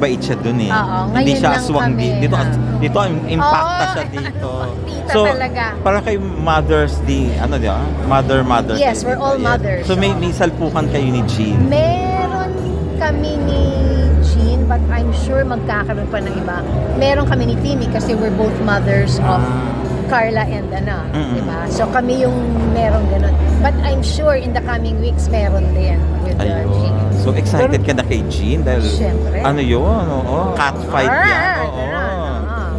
mabait siya dun eh. Oo, Hindi ngayon siya lang aswang kami, dito impacta Oo. siya dito. Tita So, talaga. parang kay Mother's Day, ano di ba? Mother. Yes, kayo we're dito. all Yeah. mothers. So, may salpukan kayo ni Jean. Meron kami ni Jean, but I'm sure magkakaroon pa ng iba. Meron kami ni Timmy kasi we're both mothers of Carla and Ana, Mm-mm. diba? So kami yung meron ganun. But I'm sure in the coming weeks meron din with Jean. Ayun. So, excited ka na kay Jean? Dahil, Siyempre. ano yun? Oo. Catfight yan. Oo.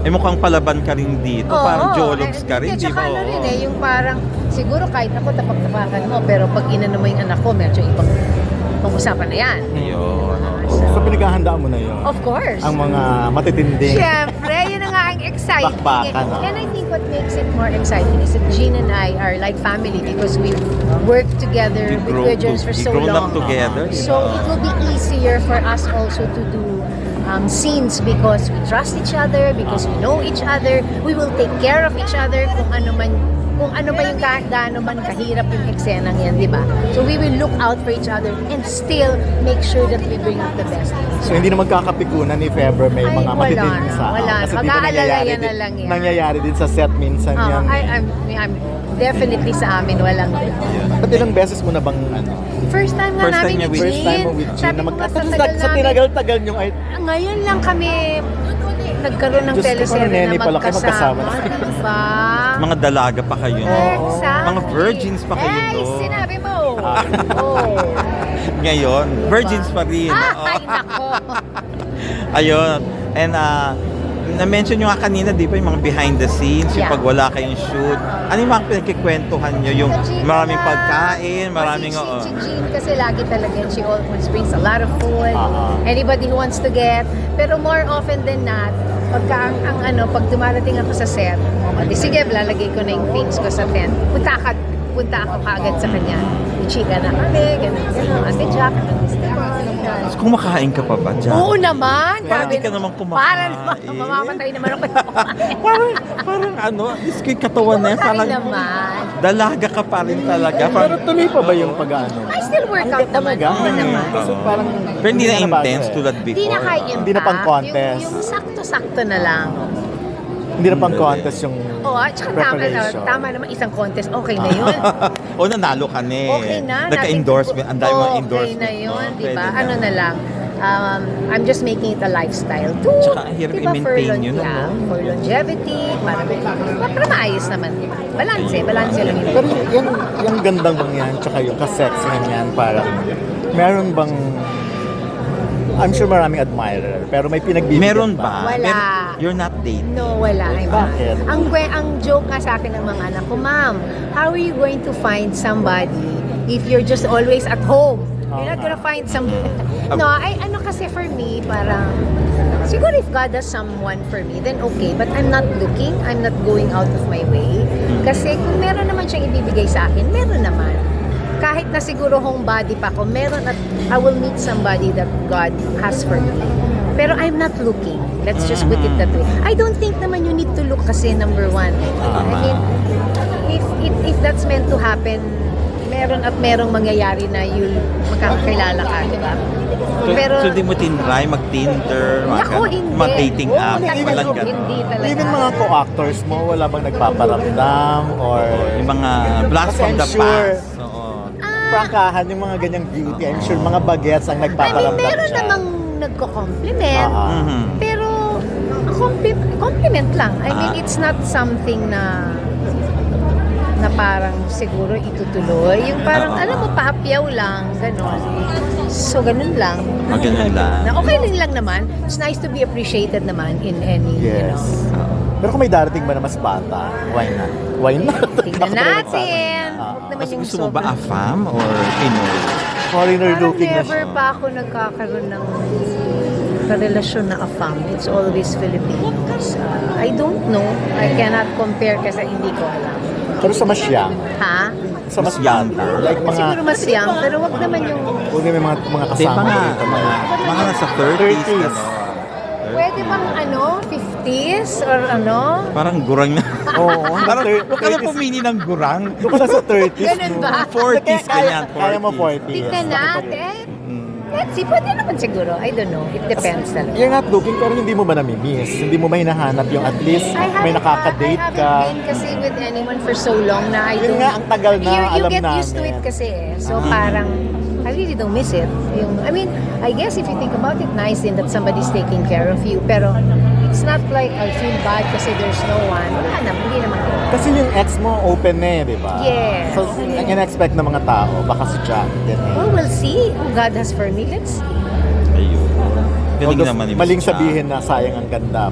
Eh, mukhang palaban ka rin dito. Parang jologs ka rin, di ba? Tsaka ano rin eh, yung parang, siguro kahit ako tapak-tapakan mo, pero pag inano mo yung anak ko, medyo ibang pag-usapan na yan. Ayun. So pinaghahandaan mo na yun? Of course. Ang mga matitinding. Siyempre, yun na nga ang exciting. Bakbakan, no? And I think what makes it more exciting is that Jean and I are like family because we've worked together with Kuya Jones for so grown long. up together. So it will be easier for us also to do scenes because we trust each other, because we know each other, we will take care of each other kung ano ba yung gaano man kahirap yung eksenang yan, di ba? So we will look out for each other and still make sure that we bring out the best in each So other. hindi na magkakapikunan if ever may Ay, mga wala matitinding na, sa wala na. Kasi di ba Mag-aalalayan na lang yan. nangyayari din sa set minsan Oo, yan. I'm definitely sa amin walang Ba't ilang beses mo na bang First time nga First time namin niya ni with first time mo with Jean Sabi na ko, magkatagal sa sa tinagal-tagal yung ay Ngayon lang kami nagkaroon ng Diyos ko, teleserye parang nene na pala kayo magkasama magkasama. na. Diba? Mga dalaga pa kayo. Exactly. Mga virgins pa kayo Ay, doon. sinabi mo. Oh. Ngayon, virgins pa rin. Oo. Ay, nako. Ayun. And na-mention nyo nga kanina, di ba, yung mga behind the scenes, yung Yeah. pag wala kayong shoot. Ano yung mga pinagkikwentuhan nyo? Yung Sa Jean maraming na. pagkain, maraming... Si Jean kasi lagi talaga yan, she always brings a lot of food. Anybody who wants to get. Pero more often than not, pagka pag dumarating ako sa set, di sige, lalagay ko na yung things ko sa tent. Punta ako kaagad sa kanya. Chika na kami, gano'n. Ate Jack, Tapos kumakain ka pa ba dyan? Oo naman. Parang Sabi di ka naman, naman kumakain. Para naman, mamamatay naman ako kumain. parang ano, at least yung katawan na yan, Kumakain parang naman. dalaga ka pa rin talaga. Pero Parang, tuloy pa ba yung pag-ano? I still work out naman. Oo naman. Kasi parang pero hindi na nabago intense eh. tulad before. Hindi na kay Hindi na pang contest. Yung sakto-sakto na lang. Hindi na pang contest yung Oo, at saka preparation. tama naman isang contest. Okay na yun. O nanalo ka na eh. Okay na. Nagka-endorsement. Ang dami mga Okay endorsement. na yun, no? di ba? Pwede na. Ano na lang. I'm just making it a lifestyle too. Tsaka ang hirap i-maintain yun, yeah, no? for longevity, para maayos naman, di ba? Balance lang yun. Pero yung gandang bang yan, tsaka yung ka-sexy yan, parang meron bang I'm sure maraming admirer, pero may pinagbibigyan Meron ba? Wala. You're not dating. No, wala. Bakit? Ang joke nga sa akin ng mga anak ko, Ma'am, how are you going to find somebody if you're just always at home? You're not gonna find somebody. No, ano kasi for me, parang, siguro if God has someone for me, then okay. But I'm not looking, I'm not going out of my way. Kasi kung meron naman siyang ibibigay sa akin, meron naman. Kahit na siguro homebody pa ako, meron at I will meet somebody that God has for me. Pero I'm not looking. Let's just put it that way. I don't think naman you need to look kasi number one. I mean, if that's meant to happen, meron at merong mangyayari na you'll magkakakilala ka, di ba? Pero, so di mo tinry mag-Tinder, Naku, hindi. mag-dating Oo, app, talaga, walang ganun. hindi talaga. Even mga co-actors mo, wala bang nagpaparamdam or Yung mga blast Kasi from I'm the sure, past. Oo. prangkahan, yung mga ganyang beauty. I'm sure mga bagets ang I mean, nagpaparamdam meron siya. namang nagko-compliment. Mhm. Pero, compliment lang. I mean, it's not something na parang siguro itutuloy. Yung parang, alam mo, paapyaw lang, gano'n. So, ganun lang. Ganun lang. Na okay lang naman. It's nice to be appreciated naman in any, Yes. Pero kung may darating ba na mas bata, why not? Why not? Tingnan natin. Ah. Huwag naman Mas yung gusto mo ba sobrang- AFAM or Pinoy? Foreigner Parang looking na never siya. pa ako nagkakaroon ng karelasyon na AFAM. It's always Filipinos. I don't know. I cannot compare kasi hindi ko alam. Pero sa mas young, Ha? sa mas Mas younger. bata, like mga, Siguro mas young, pero wag naman yung... huwag may mga Di kasama ba nga, dito, mga nasa 30s, 30s. ano. Pwede bang 50s or ano? Parang gurang na. Oo, Parang, huwag ka na 30s. pumili ng gurang. Doon ka na sa 30s. Ganun no? ba? 40s, ganyan, Kaya mo 40s. 40s. Tingnan natin. Let's see, pwede naman siguro. I don't know. It depends talaga. You're not looking pero hindi mo ba nami-miss? Hindi mo ba hinahanap yung at least may nakaka-date I ka? haven't been kasi with anyone for so long na I Yun don't... nga, ang tagal na, you alam get used to namin. it kasi eh. So parang, I really don't miss it. I mean, I guess if you think about it, nice din that somebody's taking care of you. Pero it's not like I feel bad kasi there's no one. Wala naman, hindi naman ganun. Kasi yung ex mo open na eh, di ba? Yes. So, ang in-expect ng mga tao, baka si Jack din eh. Well, we'll see who God has for me. Let's see. Ayun. Galing Although, naman ni maling Miss Jack. sabihin na sayang ang ganda.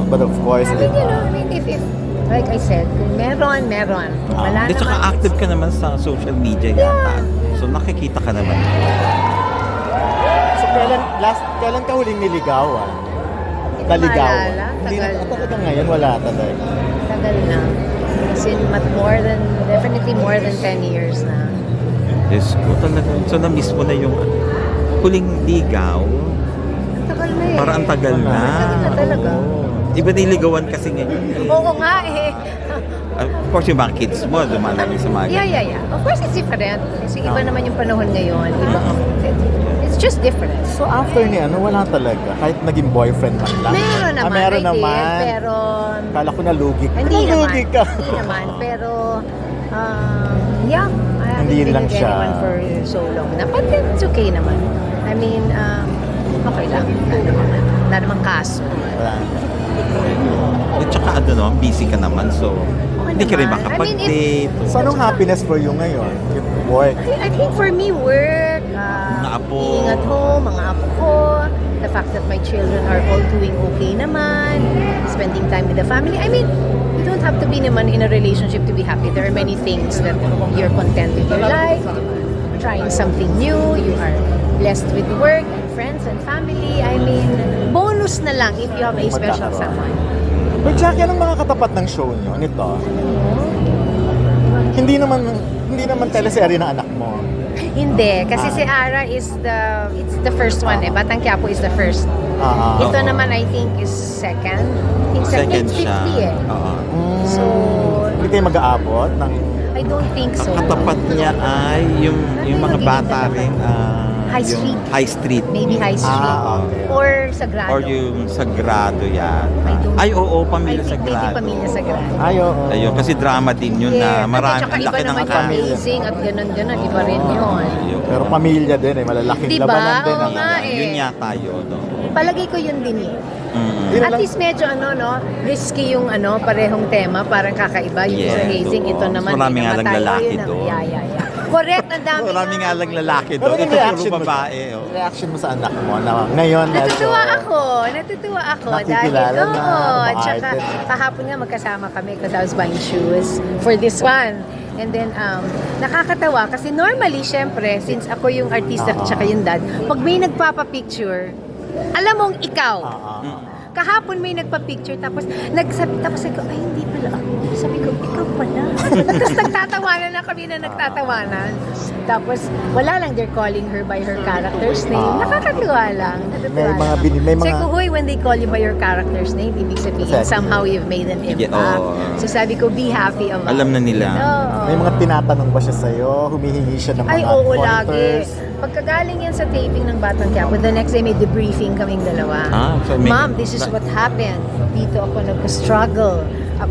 But of course, I di mean, you know, ba? I mean, if like I said, kung meron. Kung wala Di, tsaka naman, active ka naman sa social media yata. So nakikita ka naman. So, kailan ka huling niligawan? Hindi ko Naligawan? maalala. Hindi na, Tagal na. talagang ngayon wala talaga. Tagal na. As in, definitely more than 10 years na. Yes ko talaga. So na-miss mo na yung huling ligaw. Ang tagal na eh. Para ang tagal na. Tagal na talaga. Iba niligawan kasi ngayon. Oo nga eh. Of course, yung mga kids mo, dumalaki sa mga Yeah. Of course, it's different. Kasi iba naman yung panahon ngayon. Iba it's just different. So after niya, wala talaga. Kahit naging boyfriend man lang. Meron naman, Meron I did, naman. pero Kala ko nalugi ka. hindi naman. Nalugi ka. Hindi naman, pero yeah, I haven't Hindi been lang with siya. anyone for so long na. But it's okay naman. I mean, okay lang. Wala namang kaso. Wala. At saka busy ka naman. So, hindi ka rin naman. makapag-date. So anong happiness for you ngayon? Yung work? I think for me, work, Mga apo. being at home, mga apo ko, the fact that my children are all doing okay naman, spending time with the family. I mean, you don't have to be naman in a relationship to be happy. There are many things that you're content with your life, trying something new, you are blessed with work, and friends and family. I mean, bonus na lang if you have a special someone. But Jackie, anong mga katapat ng show nyo nito? Hindi naman teleserye ng anak mo. Hindi, kasi si Ara it's the first one eh. Batang Quiapo is the first. Ito Oo. naman I think is second. I think Second it's siya. 50 eh. Oo. So, Hindi kayo mag-aabot ng... I don't think so. Ang katapat niya ay yung mga bata rin. High yung Street. High Street. Maybe High Street. okay. Or Sagrado. Or yung Sagrado yan. I don't Ay, oo, I Pamilya think maybe Sagrado. Pamilya Sagrado. Ay, oo. Ayun, kasi drama din yun na marami, Tsaka ang iba laki ng naman yung akala. amazing at ganun-ganun. Iba rin yun. Ayun. Pero pamilya din eh, malalaking Diba? labanan din. Oo eh. nga eh. Yun yata yun. No? Palagay ko yun din eh. Mm. Yun At lang- least medyo risky yung parehong tema, parang kakaiba. Yung Yes, sa hazing, oo. ito naman. Marami nga lang namatay. lalaki Yun ang- doon. Yeah. Correct, ang dami Marami nga lang lalaki Pero doon. yung Ito reaction puro mo, babae. Oh. reaction mo sa anak mo na ngayon medyo... Natutuwa ako. Nakikilala Dahil, na, at saka maarte. kahapon nga magkasama kami because I was buying shoes for this one. And then, nakakatawa kasi normally, syempre, since ako yung artista at saka yung dad, pag may nagpapapicture, alam mong ikaw. Kahapon may nagpa-picture tapos tapos sabi ko, ay hindi pala ako. Sabi ko, ikaw pala. Tapos nagtatawanan na kami na nagtatawanan. Tapos wala lang, they're calling her by her character's name. Nakakatuwa lang. May mga may mga... Sabi ko, huy, when they call you by your character's name, ibig sabihin, Exactly. somehow you've made an impact. oo. So sabi ko, be happy about Alam na nila. Oo. May mga tinatanong ba siya sa'yo? Humihingi siya ng mga Ay, oo, lagi. pointers? Pagkagaling yan sa taping ng Batang Quiapo, the next day may debriefing kaming dalawa. So may- Ma'am, this is what happened. Dito ako nag-struggle.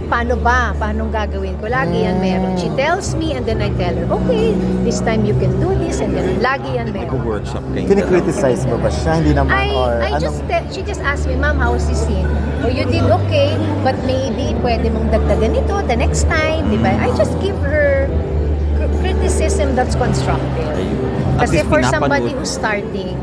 Paano ba? Paano gagawin ko? Lagi yan meron. She tells me and then I tell her, okay, this time you can do this and then lagi yan meron. Nag-workship kayo. Kinikriticize mo ba siya? Hindi naman? Or She just asked me, Ma'am, how was this scene? Oh, you did okay, but maybe pwede mong dagdagan ito the next time, di ba? I just give her criticism that's constructive. At Kasi least for pinapanood. somebody who's starting,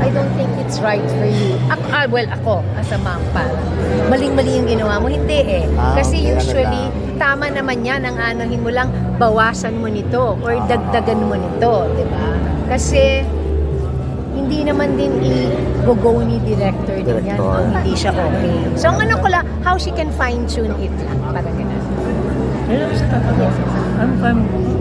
I don't think it's right for you. Ako, as a mom, parang maling-mali yung ginawa mo. Hindi eh. Kasi okay, usually, tama naman yan, ang anuhin mo lang, bawasan mo nito or dagdagan mo nito, di ba? Kasi, hindi naman din i-go ni director din yan Director. kung hindi siya okay. So, ang ano ko lang, how she can fine-tune it lang. Parang ganun. I'm fine.